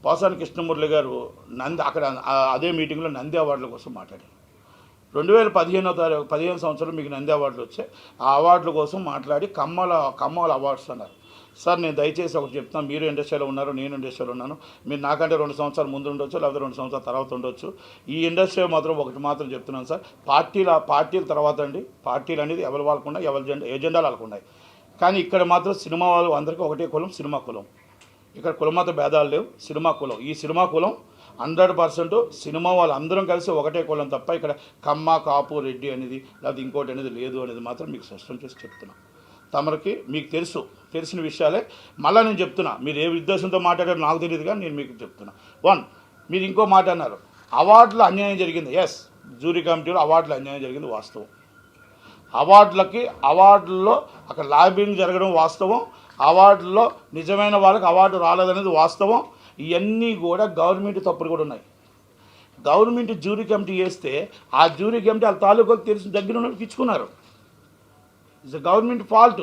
పోసాని కృష్ణమురళి గారు అక్కడ అదే మీటింగ్లో నంది అవార్డుల కోసం మాట్లాడారు. 2015 సంవత్సరం మీకు నంది అవార్డులు వచ్చాయి. ఆ అవార్డుల కోసం మాట్లాడి కమ్మల అవార్డ్స్ అన్నారు. సార్ నేను దయచేసి ఒకటి చెప్తాను, మీరు ఇండస్ట్రీలో ఉన్నారు, నేను ఇండస్ట్రీలో ఉన్నాను. మీరు నాకంటే 2 సంవత్సరాలు ముందు ఉండొచ్చు, లేకపోతే 2 సంవత్సరాల తర్వాత ఉండొచ్చు. ఈ ఇండస్ట్రీ ఒకటి మాత్రం చెప్తున్నాను సార్, పార్టీల తర్వాత అండి, పార్టీలు అనేది ఎవరి వాళ్ళకున్నాయి, ఎవరి ఎజెండాలు వాళ్ళకున్నాయి. కానీ ఇక్కడ మాత్రం సినిమా వాళ్ళు అందరికీ ఒకటే కులం, సినిమా కులం. ఇక్కడ కులమత భేదాలు లేవు, సినిమా కులం. ఈ సినిమా కులం 100% సినిమా వాళ్ళు అందరం కలిసి ఒకటే కులం తప్ప ఇక్కడ కమ్మ, కాపు, రెడ్డి అనేది లేకపోతే ఇంకోటి అనేది లేదు అనేది మాత్రం మీకు స్పష్టం చేసి చెప్తున్నాను. తమరికి మీకు తెలిసిన విషయాలే మళ్ళీ నేను చెప్తున్నా. మీరు ఏ ఉద్దేశంతో మాట్లాడారో నాకు తెలియదు, కానీ నేను మీకు చెప్తున్నా. మీరు ఇంకో మాట అన్నారు, అవార్డులో అన్యాయం జరిగింది. ఎస్, జ్యూరీ కమిటీలో అవార్డులో అన్యాయం జరిగింది వాస్తవం. అవార్డుల్లో అక్కడ లాబింగ్ జరగడం వాస్తవం. అవార్డుల్లో నిజమైన వాళ్ళకి అవార్డు రాలేదనేది వాస్తవం. ఇవన్నీ కూడా గవర్నమెంట్ తప్పులు కూడా ఉన్నాయి. గవర్నమెంట్ జ్యూరీ కమిటీ వేస్తే ఆ జ్యూరీ కమిటీ వాళ్ళ తాలూకాకు తెలిసిన దగ్గర ఉన్నట్టు ఇచ్చుకున్నారు. It's government fault.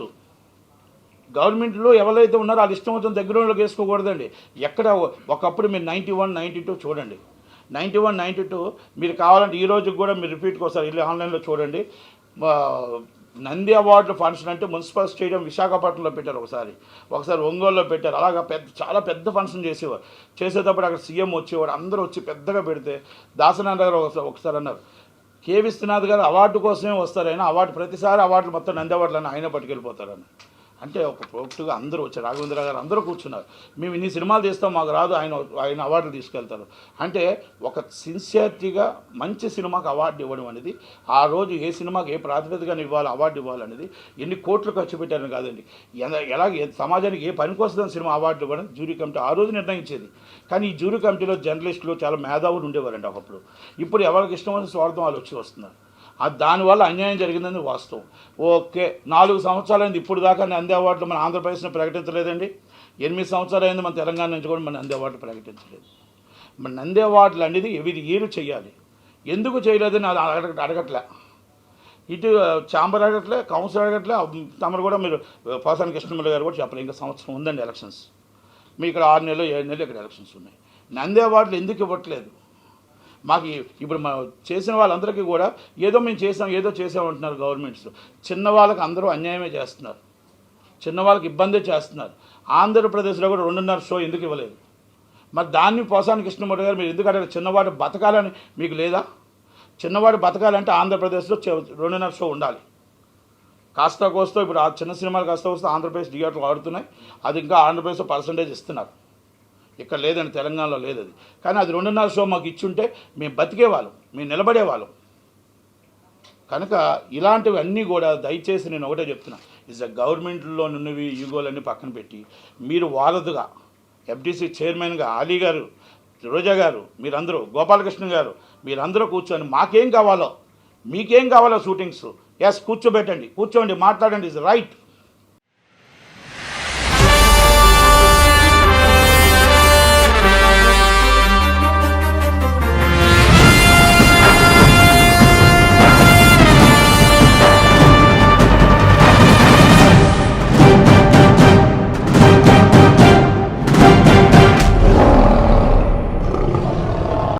గవర్నమెంట్లో ఎవరైతే ఉన్నారో వాళ్ళు ఇష్టం వచ్చిన దగ్గర వాళ్ళకి వేసుకోకూడదండి. ఎక్కడ ఒకప్పుడు మీరు 91, 92 చూడండి. 91, 92 మీరు కావాలంటే ఈ రోజుకి కూడా మీరు రిపీట్కి వస్తారు, వెళ్ళి ఆన్లైన్లో చూడండి. నంది అవార్డుల ఫంక్షన్ అంటే మున్సిపల్ స్టేడియం విశాఖపట్నంలో పెట్టారు, ఒకసారి ఒంగోలులో పెట్టారు. అలాగా చాలా పెద్ద ఫంక్షన్ చేసేవారు. చేసేటప్పుడు అక్కడ సీఎం వచ్చేవాడు, అందరూ వచ్చి పెద్దగా పెడితే దాసనాథ్ గారు ఒకసారి అన్నారు, కె విశ్వనాథ్ గారు అవార్డు కోసమే వస్తారైనా ప్రతిసారి అవార్డులు మొత్తం నంది అవార్డులను ఆయన పట్టుకెళ్ళిపోతారని. అంటే ఒక ప్రోక్టుగా అందరూ వచ్చారు, రాఘవేంద్ర గారు అందరూ కూర్చున్నారు. మేము ఇన్ని సినిమాలు తీస్తాం, మాకు రాదు, ఆయన అవార్డులు తీసుకెళ్తారు. అంటే ఒక సిన్సియారిటీగా మంచి సినిమాకి అవార్డు ఇవ్వడం అనేది, ఆ రోజు ఏ సినిమాకి ఏ ప్రాతిపదికన అవార్డు ఇవ్వాలనేది ఎన్ని కోట్లు ఖర్చు పెట్టారని కాదండి, సమాజానికి ఏ పనికి వస్తుందని సినిమా అవార్డు ఇవ్వడం జ్యూరీ కమిటీ ఆ రోజు నిర్ణయించేది. కానీ ఈ జ్యూరీ కమిటీలో జర్నలిస్టులు చాలా మేధావులు ఉండేవారండి ఒకప్పుడు. ఇప్పుడు ఎవరికి ఇష్టమైన స్వార్థం వాళ్ళు వస్తున్నారు. దానివల్ల అన్యాయం జరిగిందని వాస్తవం. ఓకే, 4 సంవత్సరాలైంది ఇప్పుడు దాకా నంది అవార్డులు మన ఆంధ్రప్రదేశ్ని ప్రకటించలేదండి. 8 సంవత్సరాలైంది మన తెలంగాణ నుంచి కూడా మన నంది అవార్డులు ప్రకటించలేదు. మన నంది అవార్డులు అనేది ఎవరి ఏరు చేయాలి, ఎందుకు చేయలేదని అడగట్లే. ఇటు ఛాంబర్ అడగట్లే, కౌన్సిల్ అడగట్లే. తమరు కూడా మీరు పోసాని కృష్ణమురళి గారు కూడా చెప్పలేదు, ఇంకా సంవత్సరం ఉందండి ఎలక్షన్స్. మీ ఇక్కడ 6 నెలలు 7 నెలలు ఇక్కడ ఎలక్షన్స్ ఉన్నాయి. నంది అవార్డులు ఎందుకు ఇవ్వట్లేదు? మాకు ఇప్పుడు చేసిన వాళ్ళందరికీ కూడా ఏదో చేసామంటున్నారు గవర్నమెంట్స్. చిన్నవాళ్ళకి అందరూ అన్యాయమే చేస్తున్నారు, చిన్నవాళ్ళకి ఇబ్బందే చేస్తున్నారు. ఆంధ్రప్రదేశ్లో కూడా 2.5 షో ఎందుకు ఇవ్వలేదు? మరి దాన్ని పోసాని కృష్ణమురళి గారు మీరు ఎందుకు అడగారు? చిన్నవాడు బతకాలని మీకు లేదా? చిన్నవాడు బతకాలంటే ఆంధ్రప్రదేశ్లో 2.5 షో ఉండాలి. కాస్త కోస్తో ఇప్పుడు ఆ చిన్న సినిమాలు కాస్త వస్తే ఆంధ్రప్రదేశ్ థియేటర్లు ఆడుతున్నాయి. అది ఇంకా ఆంధ్రప్రదేశ్లో పర్సంటేజ్ ఇస్తున్నారు, ఇక్కడ లేదండి, తెలంగాణలో లేదు అది. కానీ అది 2.5 షో మాకు ఇచ్చుంటే మేము బతికేవాళ్ళం, మేము నిలబడేవాళ్ళం. కనుక ఇలాంటివి అన్నీ కూడా దయచేసి నేను ఒకటే చెప్తున్నా, ఇస్ ద గవర్నమెంట్లో ఉన్నవి ఈగోలన్నీ పక్కన పెట్టి మీరు వారధుగా ఎఫ్డీసీ చైర్మన్గా అలీ గారు, రోజా గారు, మీరందరూ గోపాలకృష్ణ గారు, మీరందరూ కూర్చొని మాకేం కావాలో మీకేం కావాలో షూటింగ్స్ కూర్చోండి, మాట్లాడండి, ఇస్ రైట్.